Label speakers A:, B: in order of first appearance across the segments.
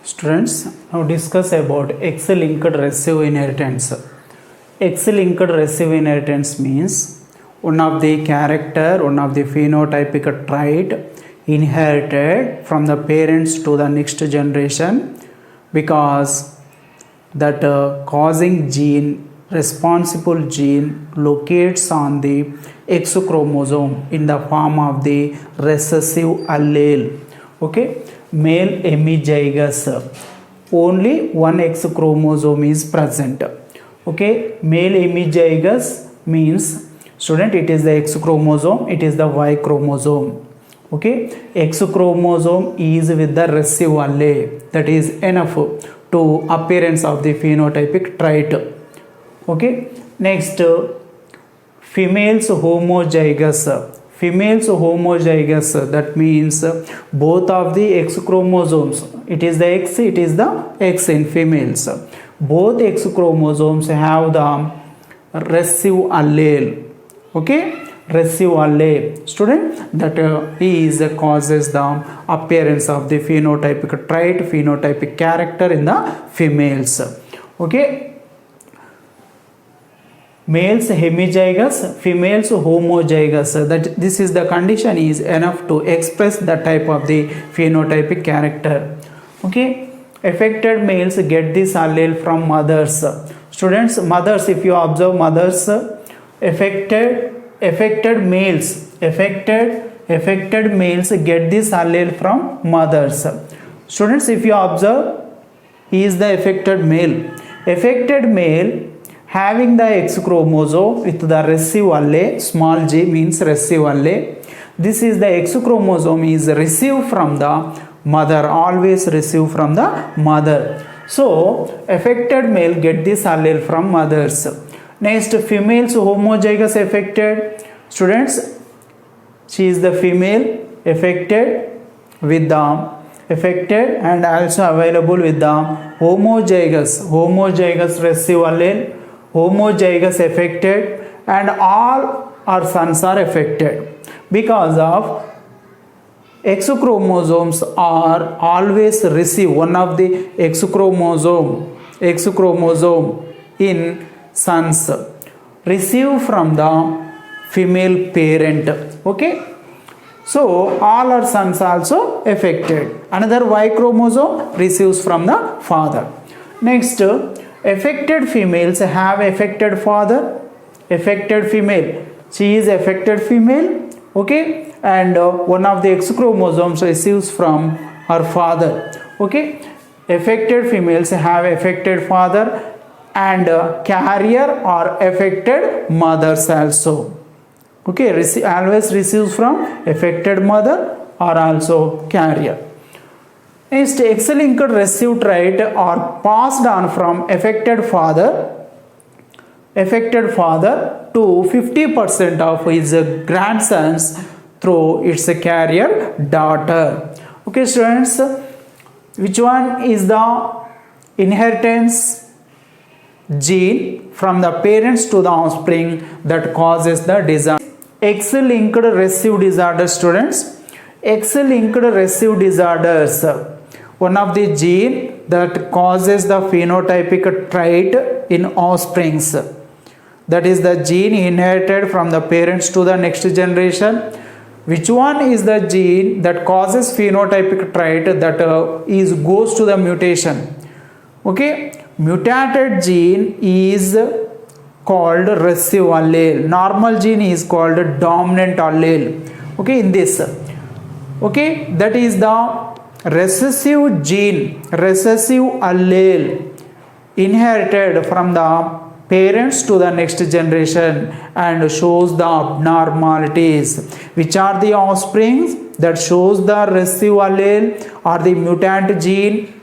A: Students, now discuss about X-linked recessive inheritance. X-linked recessive inheritance means one of the character, one of the phenotypic trait inherited from the parents to the next generation because that causing gene, responsible gene locates on the X chromosome in the form of the recessive allele. Okay, male hemizygous, only one X chromosome is present. Okay, male hemizygous means, student, it is the X chromosome, it is the Y chromosome. Okay, X chromosome is with the recessive allele, that is enough to appearance of the phenotypic trait. Okay, next, females homozygous. Females homozygous, that means both of the X chromosomes, it is the X, it is the X in females. Both X chromosomes have the recessive allele. Okay, recessive allele, student, that is causes the appearance of the phenotypic trait, phenotypic character in the females. Okay, males hemizygous, females homozygous, that this is the condition is enough to express the type of the phenotypic character. Okay, affected males get this allele from mothers. Students, mothers, if you observe mothers, affected males get this allele from mothers. Students, if you observe, he is the affected male having the X chromosome with the recessive allele, small g means recessive allele. This is the X chromosome is received from the mother, always received from the mother. So affected male get this allele from mothers. Next, females homozygous affected, students, she is the female affected with the affected and also available with the homozygous recessive allele, homozygous affected, and all our sons are affected because of X chromosomes are always receive one of the X chromosome in sons receive from the female parent. Okay, so all our sons also affected. Another Y chromosome receives from the father. Next, affected females have affected father, affected female, she is affected female. Okay, and one of the X chromosomes receives from her father. Okay, affected females have affected father and carrier or affected mothers also. Okay, always receives from affected mother or also carrier. Next, X-linked recessive trait are passed on from affected father to 50% of his grandsons through its carrier daughter. Okay, students, which one is the inheritance gene from the parents to the offspring that causes the disorder? X-linked recessive disorder, students. X-linked recessive disorders, one of the gene that causes the phenotypic trait in offsprings. That is the gene inherited from the parents to the next generation. Which one is the gene that causes phenotypic trait that goes to the mutation? Okay, mutated gene is called recessive allele. Normal gene is called dominant allele. Okay, in this. Okay, that is the recessive gene, recessive allele inherited from the parents to the next generation and shows the abnormalities. Which are the offsprings that shows the recessive allele or the mutant gene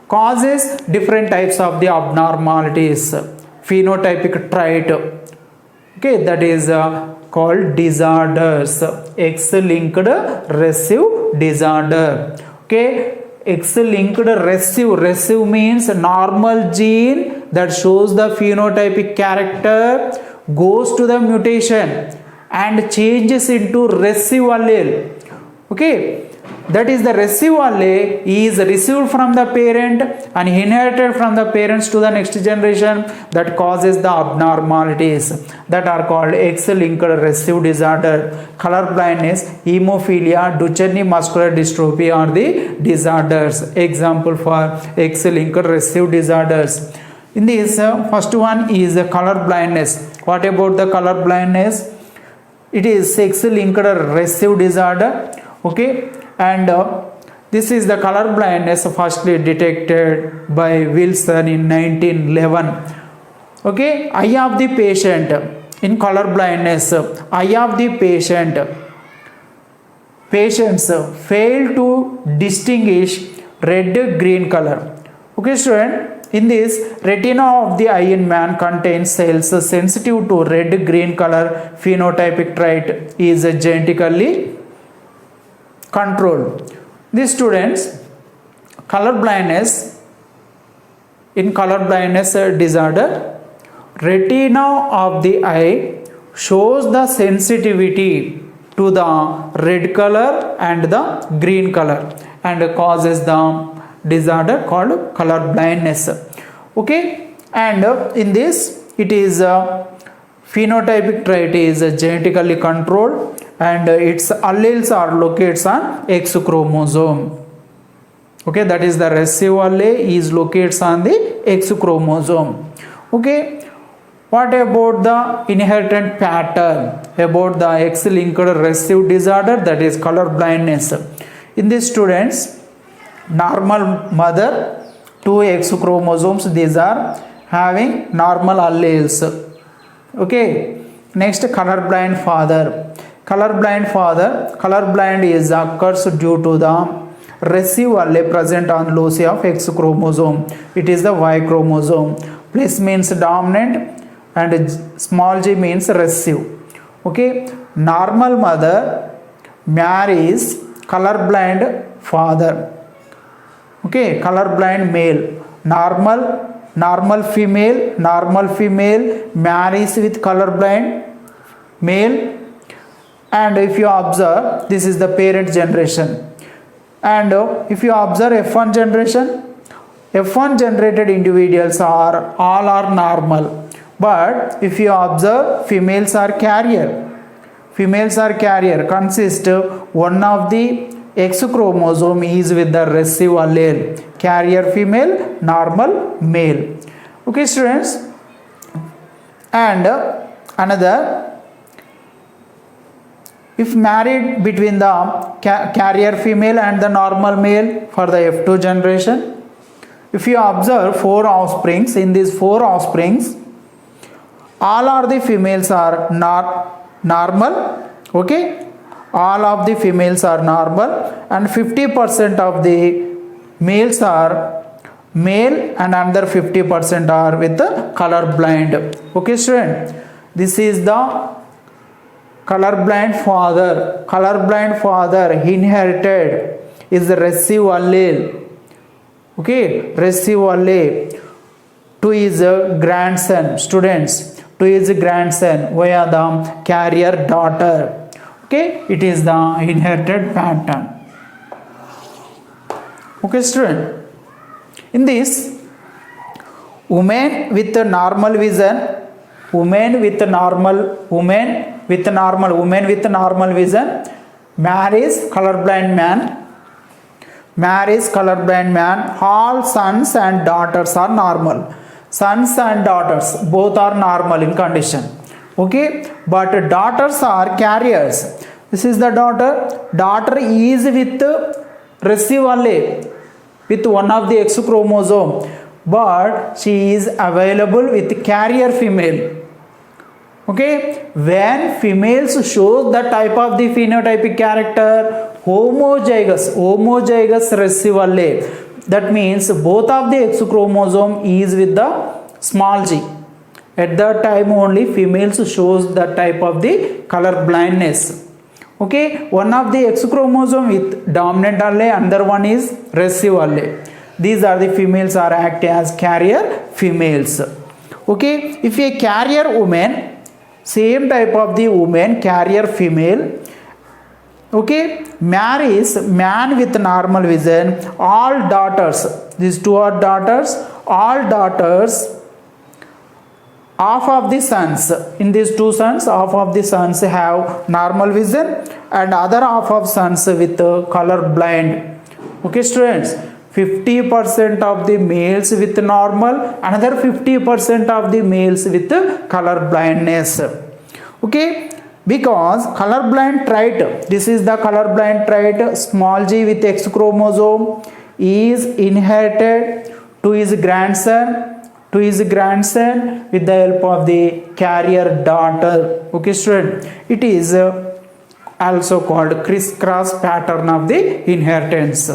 A: causes different types of the abnormalities, phenotypic trait. Okay, that is called disorders. X-linked recessive disorder. Okay, X-linked recessive means normal gene that shows the phenotypic character goes to the mutation and changes into recessive allele. Okay, that is the recessive allele is received from the parent and inherited from the parents to the next generation, that causes the abnormalities that are called X-linked recessive disorder. Color blindness, hemophilia, Duchenne muscular dystrophy are the disorders. Example for X-linked recessive disorders. In this, first one is color blindness. What about the color blindness? It is sex-linked recessive disorder. Okay, and this is the color blindness firstly detected by Wilson in 1911. Okay, eye of the patient in color blindness, eye of the patients fail to distinguish red green color. Okay, student, in this, retina of the eye in man contains cells sensitive to red green color phenotypic trait is genetically controlled. These students, color blindness, in color blindness disorder, retina of the eye shows the sensitivity to the red color and the green color and causes the disorder called color blindness. Okay, and in this, it is phenotypic trait is genetically controlled and its alleles are located on X chromosome. Okay, that is the recessive allele is located on the X chromosome. Okay, what about the inherited pattern about the X-linked recessive disorder, that is color blindness? In these students, normal mother, 2 X chromosomes, these are having normal alleles. Okay, next colorblind father. Colorblind is occurs due to the recessive allele present on loci of X chromosome. It is the Y chromosome. Plus means dominant and small g means recessive. Okay, normal mother marries colorblind father. Okay, colorblind male. Normal female marries with colorblind male. And if you observe, this is the parent generation. And if you observe F1 generation, F1 generated individuals are all normal. But if you observe, females are carrier. Consist one of the X chromosome is with the recessive allele. Carrier female, normal male. Okay, students. And another, if married between the carrier female and the normal male for the F2 generation, if you observe 4 offsprings, in these 4 offsprings, all are the females are normal. Okay, all of the females are normal and 50% of the males are male and another 50% are with the color blind. Okay, student, this is the colorblind father inherited is the recessive allele. Okay, recessive allele to his grandson, students, to his grandson via the carrier daughter. Okay, it is the inherited pattern. Okay, student, in this, women with normal vision, women with normal vision marries colorblind man. All sons and daughters are normal. Sons and daughters both are normal in condition. Okay, but daughters are carriers. This is the daughter is with recessive allele with one of the X chromosome, but she is available with carrier female. Okay, when females show the type of the phenotypic character homozygous recessive allele, that means both of the X chromosome is with the small g. At that time only females shows the type of the color blindness. Okay, one of the X chromosome with dominant allele, another one is recessive allele. These are the females are act as carrier females. Okay, if a carrier woman, same type of the woman, carrier female, okay, marries man with normal vision. All daughters, these two are daughters, all daughters, half of the sons, in these two sons, half of the sons have normal vision and other half of sons with color blind. Okay students, 50% of the males with normal, another 50% of the males with color blindness. Okay, because color blind trait, this is the color blind trait, small g with X chromosome is inherited to his grandson with the help of the carrier daughter. Okay student, it is also called crisscross pattern of the inheritance.